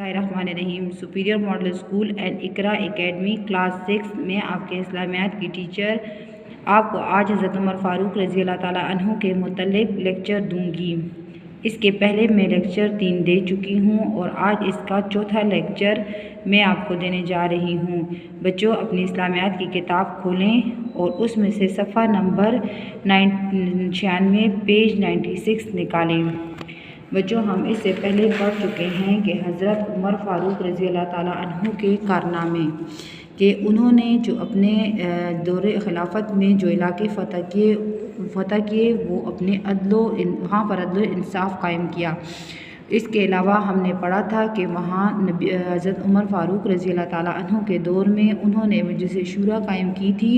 बिस्मिल्लाहिर्रहमानिर्रहीम। Superior model school and Iqra academy class 6 में आपके इस्लामियात की टीचर आपको आज हज़रत उमर फ़ारूक रज़ी अल्लाह ताला अन्हु के मुतल्लिक़ लेक्चर दूँगी। इसके पहले मैं लेक्चर 3 दे चुकी हूँ और आज इसका चौथा लेक्चर मैं आपको देने जा रही हूँ। बच्चों, अपनी इस्लामियात की किताब खोलें और उसमें से सफ़ा नंबर 96 पेज 96 निकालें। बच्चों, हम इससे पहले पढ़ चुके हैं कि हज़रत उमर फ़ारूक रज़ी अल्लाह ताला अन्हु के कारनामे कि उन्होंने जो अपने दौरे खिलाफत में जो इलाके फ़तह किए वो अपने वहाँ पर अदल इंसाफ़ कायम किया। इसके अलावा हमने पढ़ा था कि वहाँ हज़रत उमर फ़ारूक रज़ी अल्लाह ताला अन्हु के दौर में उन्होंने मजलिस शूरा कायम की थी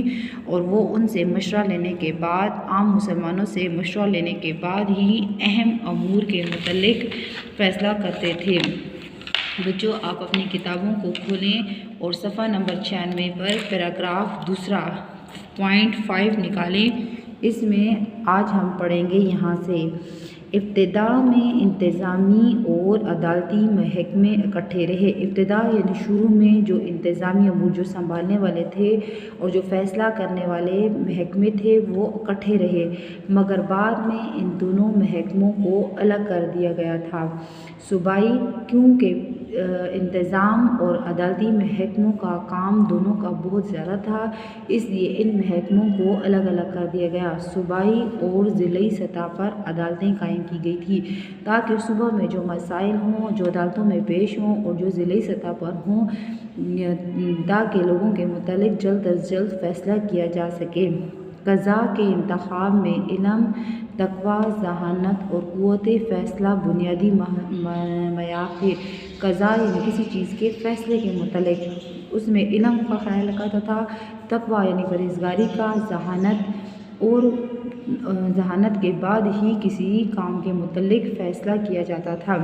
और वो उनसे मशवरा लेने के बाद, आम मुसलमानों से मशवरा लेने के बाद ही अहम अमूर के मुतल्लिक़ फ़ैसला करते थे। बच्चों, आप अपनी किताबों को खोलें और सफ़ा नंबर 96 पर पैराग्राफ दूसरा पॉइंट 5 निकालें। इसमें आज हम पढ़ेंगे यहाँ से इब्तिदा में इंतज़ामी और अदालती महकमे इकट्ठे रहे। इब्तिदा यानी शुरू में जो इंतज़ामी अमूर जो संभालने वाले थे और जो फ़ैसला करने वाले महकमे थे वो इकट्ठे रहे, मगर बाद में इन दोनों महकमों को अलग कर दिया गया था। सूबाई, क्योंकि इंतज़ाम और अदालती महकमों का काम दोनों का बहुत ज़्यादा था, इसलिए इन महकमों को अलग अलग कर दिया गया। सूबाई और ज़िली सतह पर अदालतें कायम की गई थी ताकि सूबा में जो मसाइल हों जो अदालतों में पेश हों और जो ज़िली सतह पर हों, ताकि लोगों के मुतालिक जल्द अज जल्द फ़ैसला किया जा सके। क़ज़ा के इंतख़ाब में इल्म, तक़वा, ज़हानत और क़ुव्वत फ़ैसला बुनियादी मयार थे। क़ज़ा यानी किसी चीज़ के फ़ैसले के मुतालिक उसमें इल्म का ख्याल रखा था, तक़वा यानी परहेज़गारी का, ज़हानत के बाद ही किसी काम के मुतालिक फ़ैसला किया जाता था।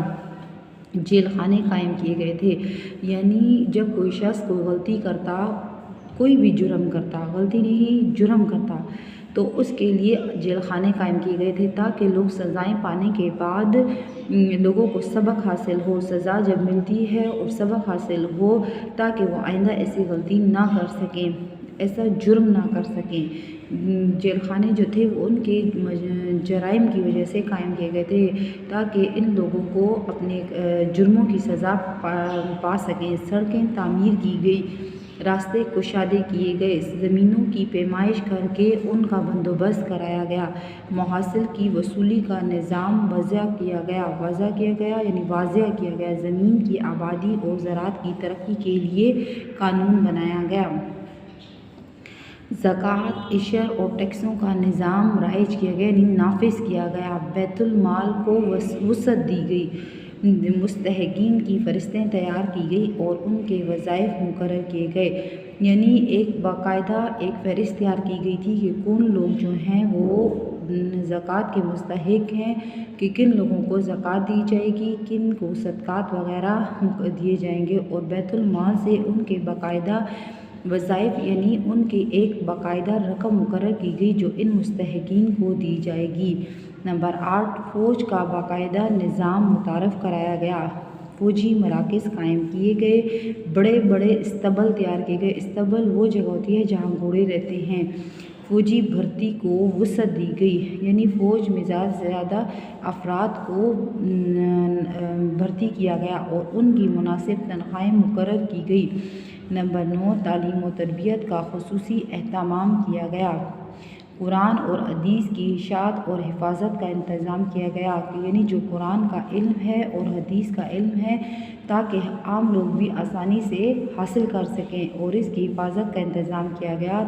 जेल खाने कायम किए गए थे, यानी जब कोई शख्स कोई गलती करता, कोई भी जुर्म करता, गलती नहीं जुर्म करता, तो उसके लिए जेल खाने कायम किए गए थे ताकि लोग सज़ाएँ पाने के बाद लोगों को सबक हासिल हो। सज़ा जब मिलती है और सबक हासिल हो ताकि वो आइंदा ऐसी गलती ना कर सकें, ऐसा जुर्म ना कर सकें। जेल खाने जो थे वो उनके जराइम की वजह से कायम किए गए थे ताकि इन लोगों को अपने जुर्मों की सज़ा पा सकें। सड़कें तामीर की गई, रास्ते कुशादे किए गए, ज़मीनों की पैमाइश करके उनका बंदोबस्त कराया गया, मुहासिल की वसूली का निज़ाम वज़ा किया गया यानी वाज़ह किया गया, ज़मीन की आबादी और ज़राअत की तरक्की के लिए कानून बनाया गया, ज़कात, इशर और टैक्सों का निज़ाम राइज किया गया यानी नाफिज किया गया, बैतुल माल को वसअत दी गई, मुस्तहक़ीन की फ़हरिस्तें तैयार की गई और उनके वज़ाइफ मुकर्रर किए गए। यानी एक बाकायदा एक फ़हरिस्त तैयार की गई थी कि कौन लोग जो हैं वो ज़कात के मुस्तहिक़ हैं, कि किन लोगों को ज़कात दी जाएगी, किन को सदक़ात वग़ैरह दिए जाएंगे, और बैतुल माल से उनके बाकायदा वज़ाइफ यानी उनकी एक बाकायदा रकम मुकर्रर की गई जो इन मुस्तहिक़ीन को दी जाएगी। नंबर 8, फ़ौज का बाकायदा निज़ाम मुतारफ़ कराया गया, फ़ौजी मराकज़ कायम किए गए, बड़े बड़े इस्तबल तैयार किए गए। इस्तबल वो जगह होती है जहाँ घोड़े रहते हैं। फ़ौजी भर्ती को वसअत दी गई, यानी फ़ौज में ज़्यादा अफराद को भर्ती किया गया और उनकी मुनासिब तनख़्वाहें मुकर्रर की गई। नंबर 9, तालीम व तरबियत का ख़ुसूसी एहतमाम किया गया, कुरान और हदीस की इशाअत और हिफाजत का इंतज़ाम किया गया, यानी जो कुरान का इल्म है और हदीस का इल्म है ताकि आम लोग भी आसानी से हासिल कर सकें, और इसकी हिफाजत का इंतज़ाम किया गया।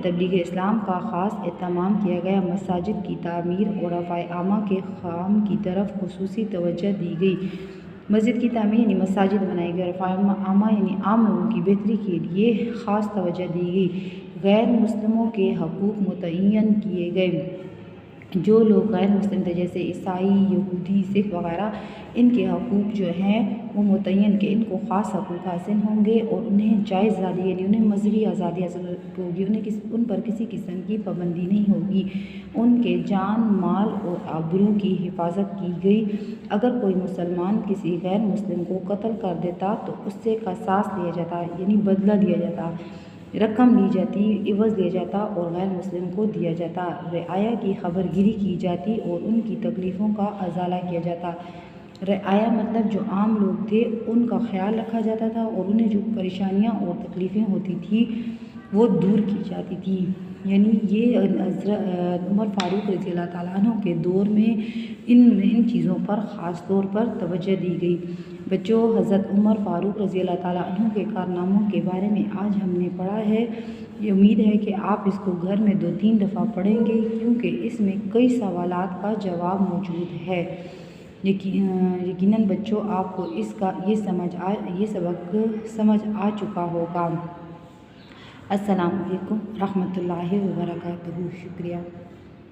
तबलीग इस्लाम का ख़ास एहतमाम किया गया, मसाजिद की तामीर और रफ़ाए आमा के क़याम की तरफ ख़ुसूसी तवज्जो दी गई। मस्जिद की तामीर यानी मसाजिद बनाई गई, रफ़ाए आमा यानी आम लोगों की बेहतरी के लिए ख़ास तवज्जो दी गई। गैर मुस्लिमों के हकूक़ मुतय्यन किए गए, जो लोग गैर मुस्लिम थे जैसे ईसाई, यहूदी, सिख वग़ैरह, ان کے حقوق جو ہیں وہ متعین کہ ان کو خاص حقوق حاصل ہوں گے اور انہیں جائز آزادی یعنی انہیں مذہبی آزادی حاصل ہوگی، ان پر کسی قسم کی پابندی نہیں ہوگی، ان کے جان مال اور آبرو کی حفاظت کی گئی۔ اگر کوئی مسلمان کسی غیر مسلم کو قتل کر دیتا تو اس سے قصاص لیا جاتا یعنی بدلہ لیا جاتا، رقم لی جاتی، عوض لیا جاتا اور غیر مسلم کو دیا جاتا، رعایا کی خبر گیری کی جاتی اور ان کی تکلیفوں کا ازالہ کیا جاتا۔ رعایا مطلب جو عام لوگ تھے ان کا خیال رکھا جاتا تھا اور انہیں جو پریشانیاں اور تکلیفیں ہوتی تھیں وہ دور کی جاتی تھی۔ یعنی یہ حضرت عمر فاروق رضی اللہ تعالیٰ عنہ کے دور میں ان چیزوں پر خاص طور پر توجہ دی گئی۔ بچوں، حضرت عمر فاروق رضی اللہ تعالیٰ عنہ کے کارناموں کے بارے میں آج ہم نے پڑھا ہے۔ یہ امید ہے کہ آپ اس کو گھر میں 2-3 دفعہ پڑھیں گے کیونکہ اس میں کئی سوالات کا جواب موجود ہے۔ یقیناً بچوں آپ کو یہ سبق سمجھ آ چکا ہوگا۔ السلام علیکم ورحمۃ اللہ وبرکاتہ۔ شکریہ۔